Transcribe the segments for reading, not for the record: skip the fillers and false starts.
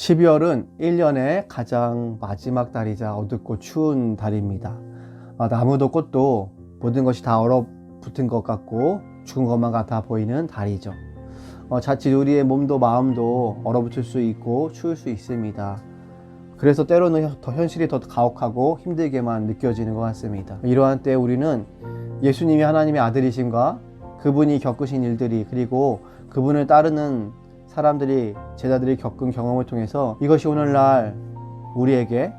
12월은 1년의 가장 마지막 달이자 어둡고 추운 달입니다. 나무도 꽃도 모든 것이 다 얼어붙은 것 같고 죽은 것만 같아 보이는 달이죠. 자칫 우리의 몸도 마음도 얼어붙을 수 있고 추울 수 있습니다. 그래서 때로는 더 현실이 더 가혹하고 힘들게만 느껴지는 것 같습니다. 이러한 때 우리는 예수님이 하나님의 아들이심과 그분이 겪으신 일들이, 그리고 그분을 따르는 사람들이, 제자들이 겪은 경험을 통해서 이것이 오늘날 우리에게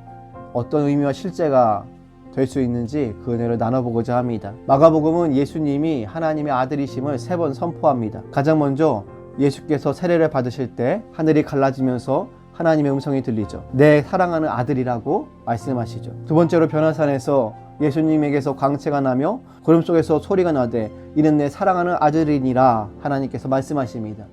어떤 의미와 실제가 될 수 있는지 그 은혜를 나눠보고자 합니다. 마가복음은 예수님이 하나님의 아들이심을 3번 선포합니다. 가장 먼저 예수께서 세례를 받으실 때 하늘이 갈라지면서 하나님의 음성이 들리죠. 내 사랑하는 아들이라고 말씀하시죠. 두 번째로 변화산에서 예수님에게서 광채가 나며 구름 속에서 소리가 나되 이는 내 사랑하는 아들이니라 하나님께서 말씀하십니다.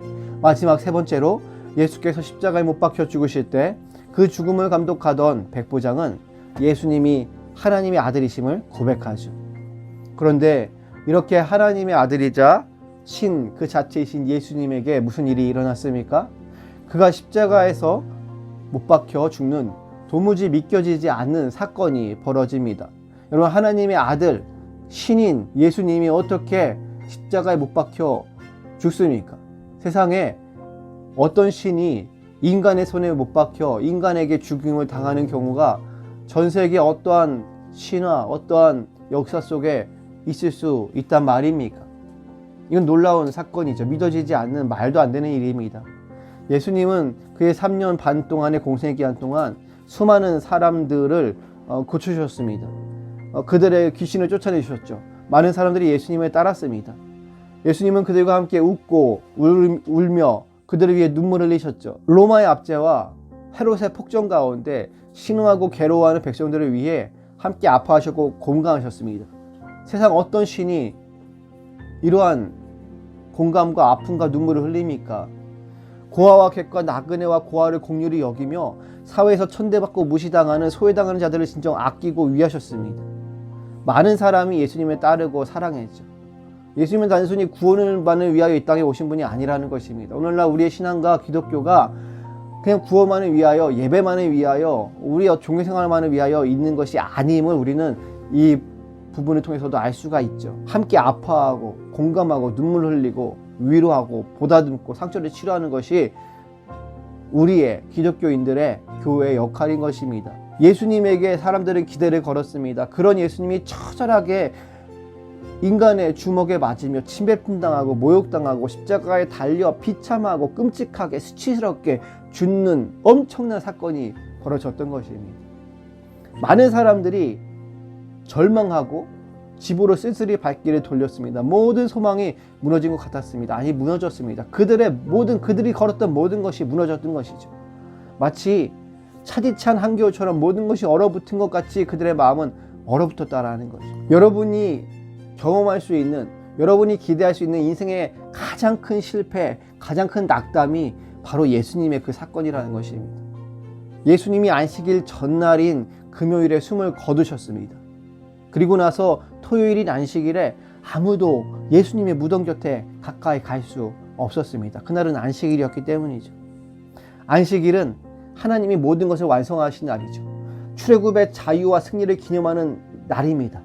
마지막 세 번째로 예수께서 십자가에 못 박혀 죽으실 때 그 죽음을 감독하던 백부장은 예수님이 하나님의 아들이심을 고백하죠. 그런데 이렇게 하나님의 아들이자 신 그 자체이신 예수님에게 무슨 일이 일어났습니까? 그가 십자가에서 못 박혀 죽는 도무지 믿겨지지 않는 사건이 벌어집니다. 여러분, 하나님의 아들 신인 예수님이 어떻게 십자가에 못 박혀 죽습니까? 세상에 어떤 신이 인간의 손에 못 박혀 인간에게 죽임을 당하는 경우가 전 세계 어떠한 신화, 어떠한 역사 속에 있을 수 있단 말입니까? 이건 놀라운 사건이죠. 믿어지지 않는, 말도 안 되는 일입니다. 예수님은 그의 3년 반 동안의 공생기간 동안 수많은 사람들을 고쳐주셨습니다. 그들의 귀신을 쫓아내주셨죠. 많은 사람들이 예수님을 따랐습니다. 예수님은 그들과 함께 웃고 울며 그들을 위해 눈물을 흘리셨죠. 로마의 압제와 헤롯의 폭정 가운데 신음하고 괴로워하는 백성들을 위해 함께 아파하셨고 공감하셨습니다. 세상 어떤 신이 이러한 공감과 아픔과 눈물을 흘립니까? 고아와 객과 나그네와 고아를 공률히 여기며 사회에서 천대받고 무시당하는 소외당하는 자들을 진정 아끼고 위하셨습니다. 많은 사람이 예수님을 따르고 사랑했죠. 예수님은 단순히 구원을 받는 위하여 이 땅에 오신 분이 아니라는 것입니다. 오늘날 우리의 신앙과 기독교가 그냥 구원만을 위하여, 예배만을 위하여, 우리의 종교생활만을 위하여 있는 것이 아님을 우리는 이 부분을 통해서도 알 수가 있죠. 함께 아파하고 공감하고 눈물 흘리고 위로하고 보다듬고 상처를 치료하는 것이 우리의 기독교인들의 교회의 역할인 것입니다. 예수님에게 사람들은 기대를 걸었습니다. 그런 예수님이 처절하게 인간의 주먹에 맞으며 침뱉음당하고 모욕당하고 십자가에 달려 비참하고 끔찍하게 수치스럽게 죽는 엄청난 사건이 벌어졌던 것입니다. 많은 사람들이 절망하고 집으로 쓸쓸히 발길을 돌렸습니다. 모든 소망이 무너진 것 같았습니다. 아니, 무너졌습니다. 그들이 걸었던 모든 것이 무너졌던 것이죠. 마치 차디찬 한겨울처럼 모든 것이 얼어붙은 것 같이 그들의 마음은 얼어붙었다라는 거죠. 여러분이 경험할 수 있는, 여러분이 기대할 수 있는 인생의 가장 큰 실패, 가장 큰 낙담이 바로 예수님의 그 사건이라는 것입니다. 예수님이 안식일 전날인 금요일에 숨을 거두셨습니다. 그리고 나서 토요일인 안식일에 아무도 예수님의 무덤 곁에 가까이 갈 수 없었습니다. 그날은 안식일이었기 때문이죠. 안식일은 하나님이 모든 것을 완성하신 날이죠. 출애굽의 자유와 승리를 기념하는 날입니다.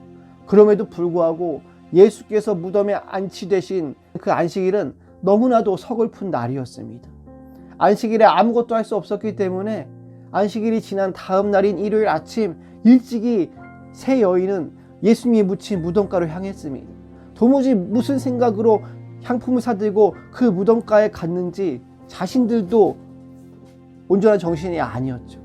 그럼에도 불구하고 예수께서 무덤에 안치되신 그 안식일은 너무나도 서글픈 날이었습니다. 안식일에 아무것도 할 수 없었기 때문에 안식일이 지난 다음 날인 일요일 아침 일찍이 세 여인은 예수님이 묻힌 무덤가로 향했습니다. 도무지 무슨 생각으로 향품을 사들고 그 무덤가에 갔는지 자신들도 온전한 정신이 아니었죠.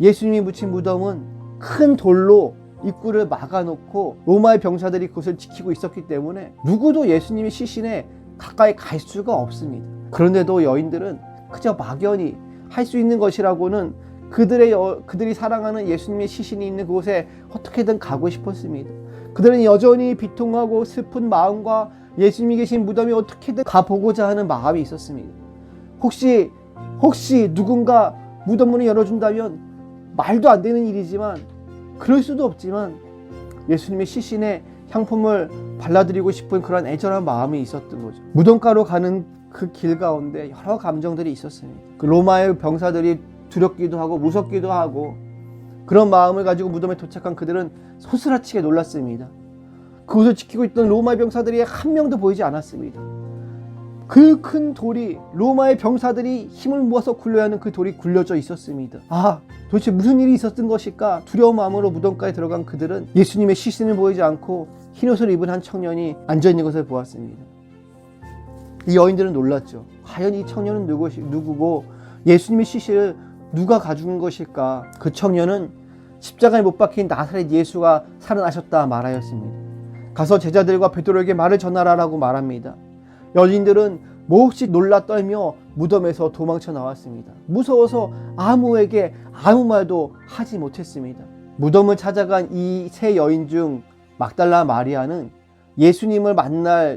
예수님이 묻힌 무덤은 큰 돌로 입구를 막아놓고 로마의 병사들이 그것을 지키고 있었기 때문에 누구도 예수님의 시신에 가까이 갈 수가 없습니다. 그런데도 여인들은 그저 막연히 할 수 있는 것이라고는 그들이 사랑하는 예수님의 시신이 있는 그곳에 어떻게든 가고 싶었습니다. 그들은 여전히 비통하고 슬픈 마음과 예수님이 계신 무덤에 어떻게든 가보고자 하는 마음이 있었습니다. 혹시 누군가 무덤 문을 열어준다면 말도 안 되는 일이지만, 그럴 수도 없지만 예수님의 시신에 향품을 발라드리고 싶은 그런 애절한 마음이 있었던 거죠. 무덤가로 가는 그 길 가운데 여러 감정들이 있었습니다. 그 로마의 병사들이 두렵기도 하고 무섭기도 하고 그런 마음을 가지고 무덤에 도착한 그들은 소스라치게 놀랐습니다. 그곳을 지키고 있던 로마의 병사들이 한 명도 보이지 않았습니다. 그 큰 돌이 로마의 병사들이 힘을 모아서 굴려야 하는 그 돌이 굴려져 있었습니다. 도대체 무슨 일이 있었던 것일까? 두려운 마음으로 무덤가에 들어간 그들은 예수님의 시신을 보이지 않고 흰옷을 입은 한 청년이 앉아있는 것을 보았습니다. 이 여인들은 놀랐죠. 과연 이 청년은 누구고 예수님의 시신을 누가 가져온 것일까? 그 청년은 십자가에 못 박힌 나사렛 예수가 살아나셨다 말하였습니다. 가서 제자들과 베드로에게 말을 전하라라고 말합니다. 여인들은 몹시 놀라 떨며 무덤에서 도망쳐 나왔습니다. 무서워서 아무에게 아무 말도 하지 못했습니다. 무덤을 찾아간 이 세 여인 중 막달라 마리아는 예수님을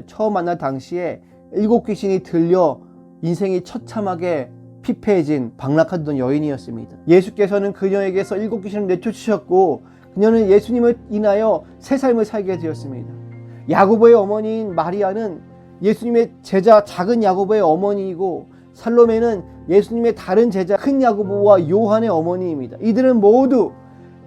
처음 만날 당시에 7 귀신이 들려 인생이 처참하게 피폐해진 박락하던 여인이었습니다. 예수께서는 그녀에게서 7 귀신을 내쫓으셨고 그녀는 예수님을 인하여 새 삶을 살게 되었습니다. 야고보의 어머니인 마리아는 예수님의 제자 작은 야고보의 어머니이고 살로메는 예수님의 다른 제자 큰 야고보와 요한의 어머니입니다. 이들은 모두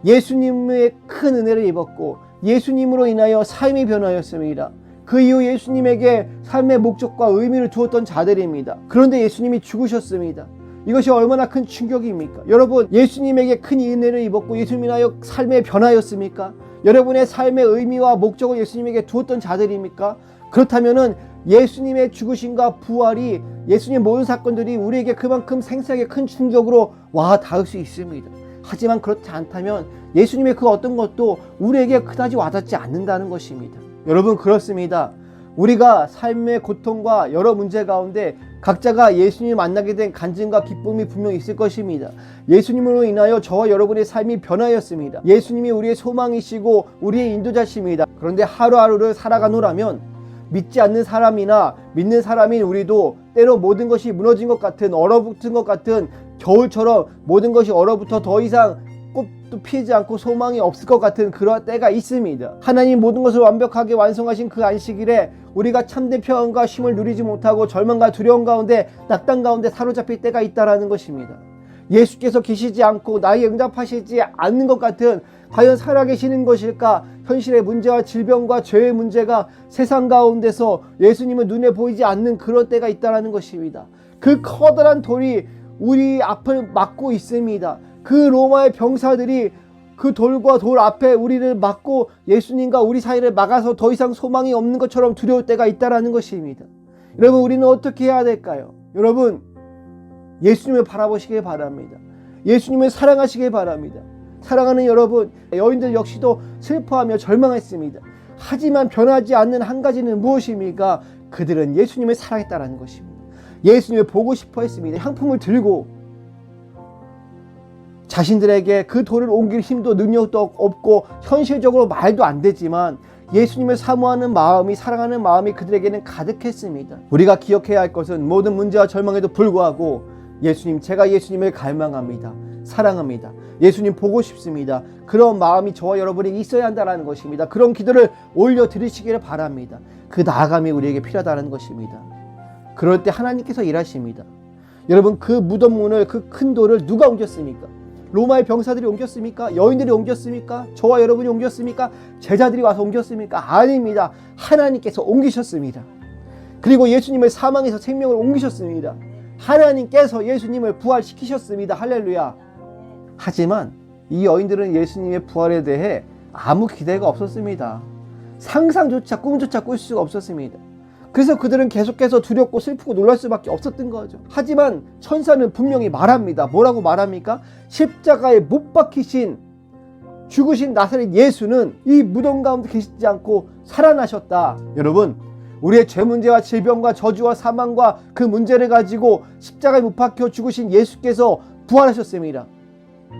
예수님의 큰 은혜를 입었고 예수님으로 인하여 삶이 변화였습니다. 그 이후 예수님에게 삶의 목적과 의미를 두었던 자들입니다. 그런데 예수님이 죽으셨습니다. 이것이 얼마나 큰 충격입니까? 여러분, 예수님에게 큰 은혜를 입었고 예수님 인하여 삶의 변화였습니까? 여러분의 삶의 의미와 목적을 예수님에게 두었던 자들입니까? 그렇다면은 예수님의 죽으심과 부활이 예수님의 모든 사건들이 우리에게 그만큼 생생하게 큰 충격으로 와 닿을 수 있습니다. 하지만 그렇지 않다면 예수님의 그 어떤 것도 우리에게 그다지 와닿지 않는다는 것입니다. 여러분, 그렇습니다. 우리가 삶의 고통과 여러 문제 가운데 각자가 예수님을 만나게 된 간증과 기쁨이 분명히 있을 것입니다. 예수님으로 인하여 저와 여러분의 삶이 변화였습니다. 예수님이 우리의 소망이시고 우리의 인도자십니다. 그런데 하루하루를 살아가노라면 믿지 않는 사람이나 믿는 사람인 우리도 때로 모든 것이 무너진 것 같은, 얼어붙은 것 같은 겨울처럼 모든 것이 얼어붙어 더 이상 꽃도 피지 않고 소망이 없을 것 같은 그런 때가 있습니다. 하나님 모든 것을 완벽하게 완성하신 그 안식일에 우리가 참된 평안과 쉼을 누리지 못하고 절망과 두려움 가운데 낙담 가운데 사로잡힐 때가 있다라는 것입니다. 예수께서 계시지 않고 나에게 응답하시지 않는 것 같은, 과연 살아계시는 것일까? 현실의 문제와 질병과 죄의 문제가 세상 가운데서 예수님은 눈에 보이지 않는 그런 때가 있다는 것입니다. 그 커다란 돌이 우리 앞을 막고 있습니다. 그 로마의 병사들이 그 돌과 돌 앞에 우리를 막고 예수님과 우리 사이를 막아서 더 이상 소망이 없는 것처럼 두려울 때가 있다는 것입니다. 여러분, 우리는 어떻게 해야 될까요? 여러분, 예수님을 바라보시길 바랍니다. 예수님을 사랑하시길 바랍니다. 사랑하는 여러분, 여인들 역시도 슬퍼하며 절망했습니다. 하지만 변하지 않는 한 가지는 무엇입니까? 그들은 예수님을 사랑했다는 것입니다. 예수님을 보고 싶어 했습니다. 향품을 들고 자신들에게 그 돌을 옮길 힘도 능력도 없고 현실적으로 말도 안 되지만 예수님을 사모하는 마음이, 사랑하는 마음이 그들에게는 가득했습니다. 우리가 기억해야 할 것은 모든 문제와 절망에도 불구하고 제가 예수님을 갈망합니다. 사랑합니다. 예수님 보고 싶습니다. 그런 마음이 저와 여러분에게 있어야 한다는 것입니다. 그런 기도를 올려드리시기를 바랍니다. 그 나아감이 우리에게 필요하다는 것입니다. 그럴 때 하나님께서 일하십니다. 여러분, 그 무덤 문을, 그 큰 돌을 누가 옮겼습니까? 로마의 병사들이 옮겼습니까? 여인들이 옮겼습니까? 저와 여러분이 옮겼습니까? 제자들이 와서 옮겼습니까? 아닙니다. 하나님께서 옮기셨습니다. 그리고 예수님을 사망에서 생명을 옮기셨습니다. 하나님께서 예수님을 부활시키셨습니다. 할렐루야. 하지만 이 여인들은 예수님의 부활에 대해 아무 기대가 없었습니다. 상상조차, 꿈조차 꿀 수가 없었습니다. 그래서 그들은 계속해서 두렵고 슬프고 놀랄 수밖에 없었던 거죠. 하지만 천사는 분명히 말합니다. 뭐라고 말합니까? 십자가에 못 박히신, 죽으신 나사렛 예수는 이 무덤 가운데 계시지 않고 살아나셨다. 여러분, 우리의 죄 문제와 질병과 저주와 사망과 그 문제를 가지고 십자가에 못 박혀 죽으신 예수께서 부활하셨습니다.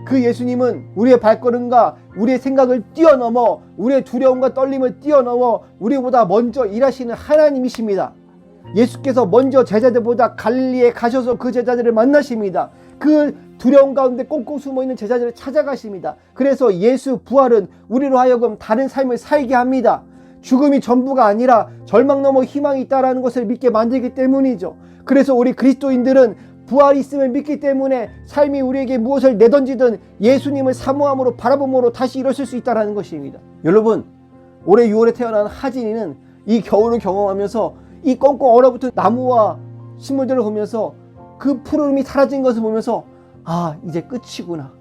그 예수님은 우리의 발걸음과 우리의 생각을 뛰어넘어, 우리의 두려움과 떨림을 뛰어넘어 우리보다 먼저 일하시는 하나님이십니다. 예수께서 먼저 제자들보다 갈릴리에 가셔서 그 제자들을 만나십니다. 그 두려움 가운데 꽁꽁 숨어있는 제자들을 찾아가십니다. 그래서 예수 부활은 우리로 하여금 다른 삶을 살게 합니다. 죽음이 전부가 아니라 절망 너머 희망이 있다는 것을 믿게 만들기 때문이죠. 그래서 우리 그리스도인들은 부활이 있음을 믿기 때문에 삶이 우리에게 무엇을 내던지든 예수님을 사모함으로 바라봄으로 다시 일어설 수 있다는 것입니다. 여러분, 올해 6월에 태어난 하진이는 이 겨울을 경험하면서 이 꽁꽁 얼어붙은 나무와 식물들을 보면서 그 푸르름이 사라진 것을 보면서 아, 이제 끝이구나.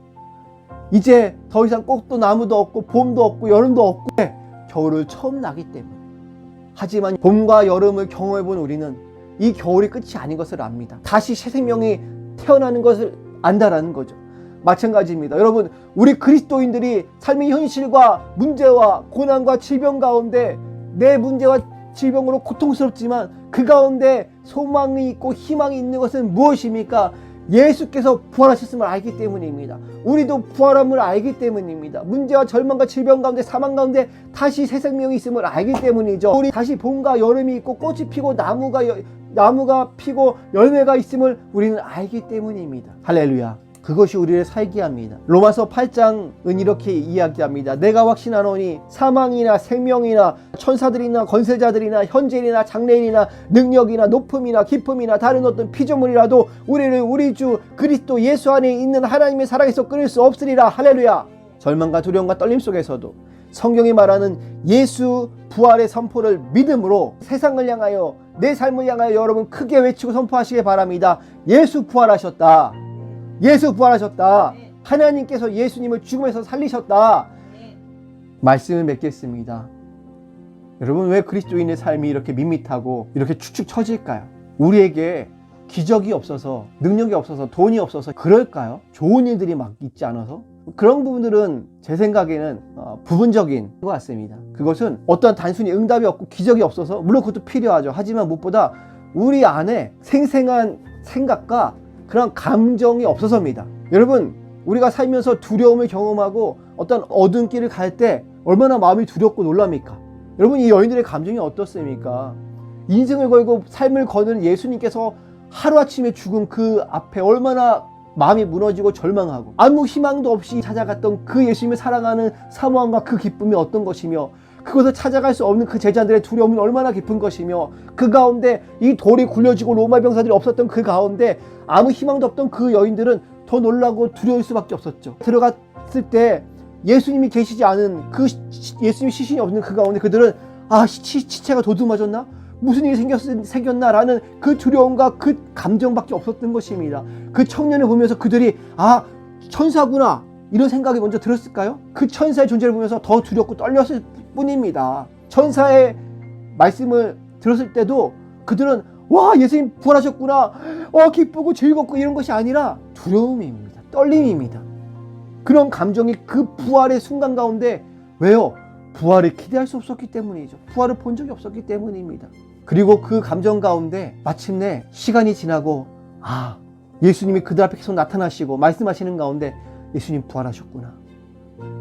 이제 더 이상 꽃도 나무도 없고 봄도 없고 여름도 없고 겨울을 처음 나기 때문에. 하지만 봄과 여름을 경험해본 우리는 이 겨울이 끝이 아닌 것을 압니다. 다시 새 생명이 태어나는 것을 안다라는 거죠. 마찬가지입니다. 여러분, 우리 그리스도인들이 삶의 현실과 문제와 고난과 질병 가운데 내 문제와 질병으로 고통스럽지만 그 가운데 소망이 있고 희망이 있는 것은 무엇입니까? 예수께서 부활하셨음을 알기 때문입니다. 우리도 부활함을 알기 때문입니다. 문제와 절망과 질병 가운데 사망 가운데 다시 새 생명이 있음을 알기 때문이죠. 우리 다시 봄과 여름이 있고 꽃이 피고 나무가 피고 열매가 있음을 우리는 알기 때문입니다. 할렐루야. 그것이 우리를 살게 합니다. 로마서 8장은 이렇게 이야기합니다. 내가 확신하노니 사망이나 생명이나 천사들이나 권세자들이나 현재이나 장래이나 능력이나 높음이나 깊음이나 다른 어떤 피조물이라도 우리를 우리 주 그리스도 예수 안에 있는 하나님의 사랑에서 끊을 수 없으리라. 할렐루야. 절망과 두려움과 떨림 속에서도 성경이 말하는 예수 부활의 선포를 믿음으로 세상을 향하여 내 삶을 향하여 여러분 크게 외치고 선포하시기 바랍니다. 예수 부활하셨다. 예수 부활하셨다. 하나님께서 예수님을 죽음에서 살리셨다. 말씀을 맺겠습니다. 여러분, 왜 그리스도인의 삶이 이렇게 밋밋하고 이렇게 축축 처질까요? 우리에게 기적이 없어서, 능력이 없어서, 돈이 없어서 그럴까요? 좋은 일들이 막 있지 않아서? 그런 부분들은 제 생각에는 부분적인 것 같습니다. 그것은 어떤 단순히 응답이 없고 기적이 없어서, 물론 그것도 필요하죠. 하지만 무엇보다 우리 안에 생생한 생각과 그런 감정이 없어서입니다. 여러분, 우리가 살면서 두려움을 경험하고 어떤 어두운 길을 갈 때 얼마나 마음이 두렵고 놀랍니까? 여러분, 이 여인들의 감정이 어떻습니까? 인생을 걸고 삶을 거는 예수님께서 하루아침에 죽은 그 앞에 얼마나 마음이 무너지고 절망하고 아무 희망도 없이 찾아갔던 그 예수님을 사랑하는 사모함과 그 기쁨이 어떤 것이며, 그것을 찾아갈 수 없는 그 제자들의 두려움은 얼마나 깊은 것이며, 그 가운데 이 돌이 굴려지고 로마 병사들이 없었던 그 가운데 아무 희망도 없던 그 여인들은 더 놀라고 두려울 수밖에 없었죠. 들어갔을 때 예수님이 계시지 않은 그 예수님 시신이 없는 그 가운데 그들은 아, 시체가 도둑맞았나? 무슨 일이 생겼나라는 그 두려움과 그 감정밖에 없었던 것입니다. 그 청년을 보면서 그들이 아, 천사구나 이런 생각이 먼저 들었을까요? 그 천사의 존재를 보면서 더 두렵고 떨렸을 뿐입니다. 천사의 말씀을 들었을 때도 그들은 와, 예수님 부활하셨구나, 기쁘고 즐겁고 이런 것이 아니라 두려움입니다. 떨림입니다. 그런 감정이 그 부활의 순간 가운데, 왜요? 부활을 기대할 수 없었기 때문이죠. 부활을 본 적이 없었기 때문입니다. 그리고 그 감정 가운데 마침내 시간이 지나고 아, 예수님이 그들 앞에 계속 나타나시고 말씀하시는 가운데 예수님 부활하셨구나.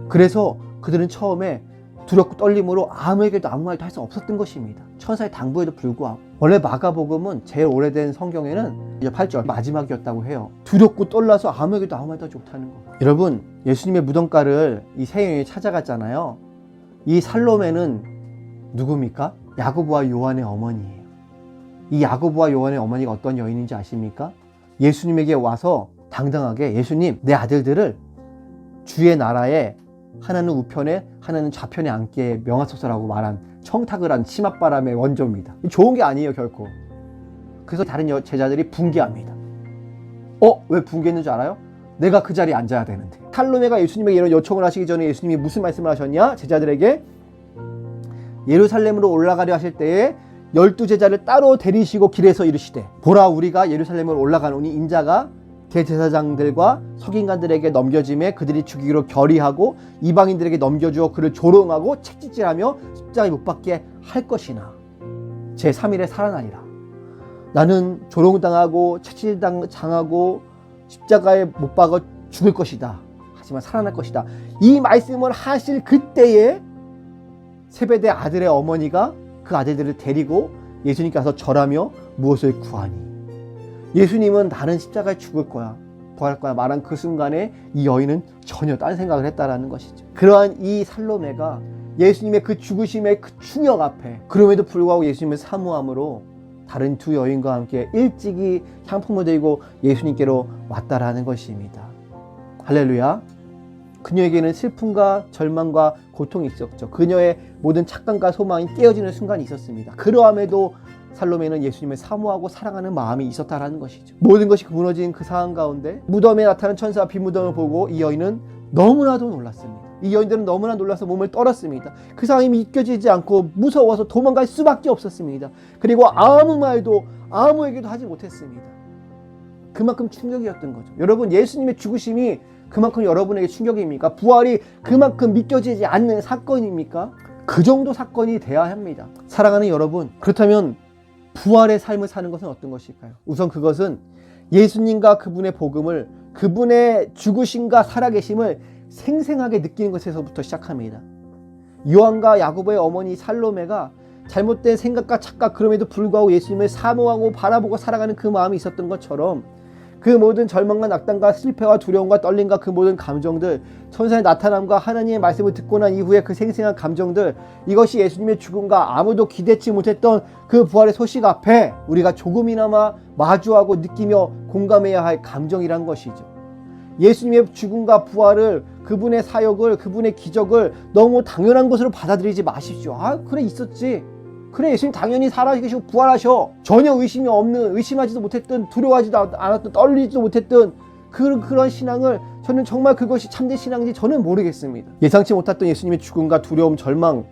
그래서 그들은 처음에 두렵고 떨림으로 아무에게도 아무 말도 할 수 없었던 것입니다. 천사의 당부에도 불구하고. 원래 마가복음은 제일 오래된 성경에는 이제 8절 마지막이었다고 해요. 두렵고 떨려서 아무에게도 아무 말도 하지 못하는 거. 여러분, 예수님의 무덤가를 이 세 여인이 찾아갔잖아요. 이 살로메는 누굽니까? 야고보와 요한의 어머니예요. 이 야고보와 요한의 어머니가 어떤 여인인지 아십니까? 예수님에게 와서 당당하게 예수님, 내 아들들을 주의 나라에 하나는 우편에 하나는 좌편에 앉게 명하소서라고 말한, 청탁을 한 치맛바람의 원조입니다. 좋은 게 아니에요, 결코. 그래서 다른 제자들이 붕괴합니다. 왜 붕괴했는 줄 알아요? 내가 그 자리에 앉아야 되는데. 살로메가 예수님에게 이런 요청을 하시기 전에 예수님이 무슨 말씀을 하셨냐? 제자들에게 예루살렘으로 올라가려 하실 때에 12제자를 따로 데리시고 길에서 이르시되, 보라, 우리가 예루살렘으로 올라가노니 인자가 대제사장들과 서기관들에게 넘겨짐에 그들이 죽이기로 결의하고 이방인들에게 넘겨주어 그를 조롱하고 책짓질하며 십자가에 못 박게 할 것이나 제3일에 살아나리라. 나는 조롱당하고 책짓당하고 십자가에 못 박아 죽을 것이다. 하지만 살아날 것이다. 이 말씀을 하실 그때에 세베대 아들의 어머니가 그 아들들을 데리고 예수님께 와서 절하며 무엇을 구하니? 예수님은 나는 십자가에 죽을 거야, 부활할 거야 말한 그 순간에 이 여인은 전혀 딴 생각을 했다라는 것이죠. 그러한 이 살로메가 예수님의 그 죽으심의 그 충격 앞에 그럼에도 불구하고 예수님을 사모함으로 다른 두 여인과 함께 일찍이 향품을 들고 예수님께로 왔다라는 것입니다. 할렐루야. 그녀에게는 슬픔과 절망과 고통이 있었죠. 그녀의 모든 착각과 소망이 깨어지는 순간이 있었습니다. 그러함에도 살로메는 예수님을 사모하고 사랑하는 마음이 있었다라는 것이죠. 모든 것이 무너진 그 상황 가운데 무덤에 나타난 천사와 빈무덤을 보고 이 여인은 너무나도 놀랐습니다. 이 여인들은 너무나 놀라서 몸을 떨었습니다. 그 상황이 믿겨지지 않고 무서워서 도망갈 수밖에 없었습니다. 그리고 아무 말도 아무에게도 하지 못했습니다. 그만큼 충격이었던 거죠. 여러분, 예수님의 죽으심이 그만큼 여러분에게 충격입니까? 부활이 그만큼 믿겨지지 않는 사건입니까? 그 정도 사건이 돼야 합니다. 사랑하는 여러분, 그렇다면 부활의 삶을 사는 것은 어떤 것일까요? 우선 그것은 예수님과 그분의 복음을, 그분의 죽으심과 살아계심을 생생하게 느끼는 것에서부터 시작합니다. 요한과 야고보의 어머니 살로메가 잘못된 생각과 착각, 그럼에도 불구하고 예수님을 사모하고 바라보고 살아가는 그 마음이 있었던 것처럼 그 모든 절망과 낙담과 실패와 두려움과 떨림과 그 모든 감정들, 천사의 나타남과 하나님의 말씀을 듣고 난 이후에 그 생생한 감정들, 이것이 예수님의 죽음과 아무도 기대치 못했던 그 부활의 소식 앞에 우리가 조금이나마 마주하고 느끼며 공감해야 할 감정이란 것이죠. 예수님의 죽음과 부활을, 그분의 사역을, 그분의 기적을 너무 당연한 것으로 받아들이지 마십시오. 아, 그래, 있었지. 그래, 예수님 당연히 살아계시고 부활하셔. 전혀 의심이 없는, 의심하지도 못했던, 두려워하지도 않았던, 떨리지도 못했던 그런 신앙을, 저는 정말 그것이 참된 신앙인지 저는 모르겠습니다. 예상치 못했던 예수님의 죽음과 두려움, 절망,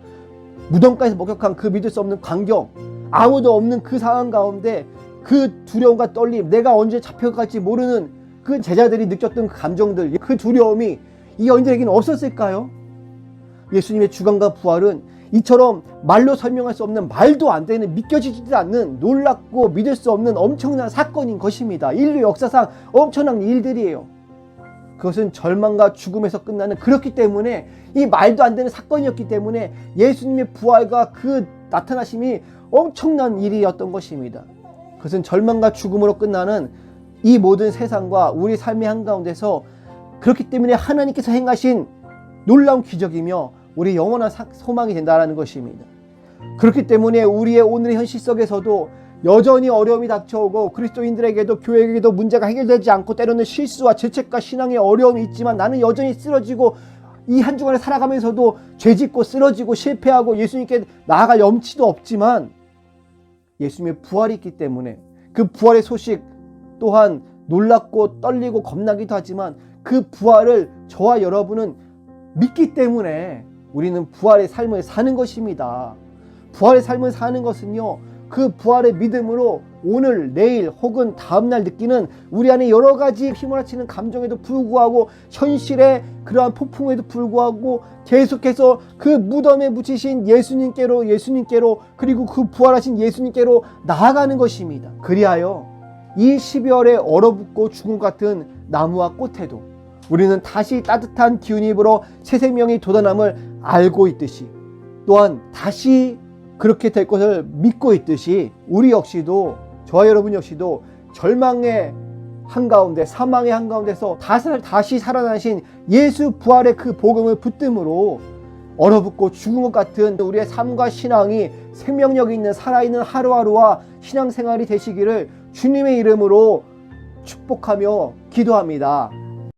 무덤가에서 목격한 그 믿을 수 없는 광경, 아무도 없는 그 상황 가운데 그 두려움과 떨림, 내가 언제 잡혀갈지 모르는 그 제자들이 느꼈던 그 감정들, 그 두려움이 이 여인들에게는 없었을까요? 예수님의 죽음과 부활은 이처럼 말로 설명할 수 없는, 말도 안 되는, 믿겨지지도 않는, 놀랍고 믿을 수 없는 엄청난 사건인 것입니다. 인류 역사상 엄청난 일들이에요. 그것은 절망과 죽음에서 끝나는, 그렇기 때문에 이 말도 안 되는 사건이었기 때문에 예수님의 부활과 그 나타나심이 엄청난 일이었던 것입니다. 그것은 절망과 죽음으로 끝나는 이 모든 세상과 우리 삶의 한가운데서, 그렇기 때문에 하나님께서 행하신 놀라운 기적이며 우리 영원한 소망이 된다는 것입니다. 그렇기 때문에 우리의 오늘의 현실 속에서도 여전히 어려움이 닥쳐오고 그리스도인들에게도 교회에게도 문제가 해결되지 않고 때로는 실수와 죄책과 신앙의 어려움이 있지만 나는 여전히 쓰러지고 이 한 주간을 살아가면서도 죄짓고 쓰러지고 실패하고 예수님께 나아갈 염치도 없지만 예수님의 부활이 있기 때문에 그 부활의 소식 또한 놀랍고 떨리고 겁나기도 하지만 그 부활을 저와 여러분은 믿기 때문에 우리는 부활의 삶을 사는 것입니다. 부활의 삶을 사는 것은요, 그 부활의 믿음으로 오늘, 내일 혹은 다음날 느끼는 우리 안에 여러 가지 휘몰아치는 감정에도 불구하고, 현실의 그러한 폭풍에도 불구하고 계속해서 그 무덤에 묻히신 예수님께로 그리고 그 부활하신 예수님께로 나아가는 것입니다. 그리하여 이 12월에 얼어붙고 죽음 같은 나무와 꽃에도 우리는 다시 따뜻한 기운이 불어 새 생명이 돋아남을 알고 있듯이, 또한 다시 그렇게 될 것을 믿고 있듯이 우리 역시도, 저와 여러분 역시도 절망의 한가운데, 사망의 한가운데서 다시 살아나신 예수 부활의 그 복음을 붙듦으로 얼어붙고 죽은 것 같은 우리의 삶과 신앙이 생명력이 있는 살아있는 하루하루와 신앙생활이 되시기를 주님의 이름으로 축복하며 기도합니다.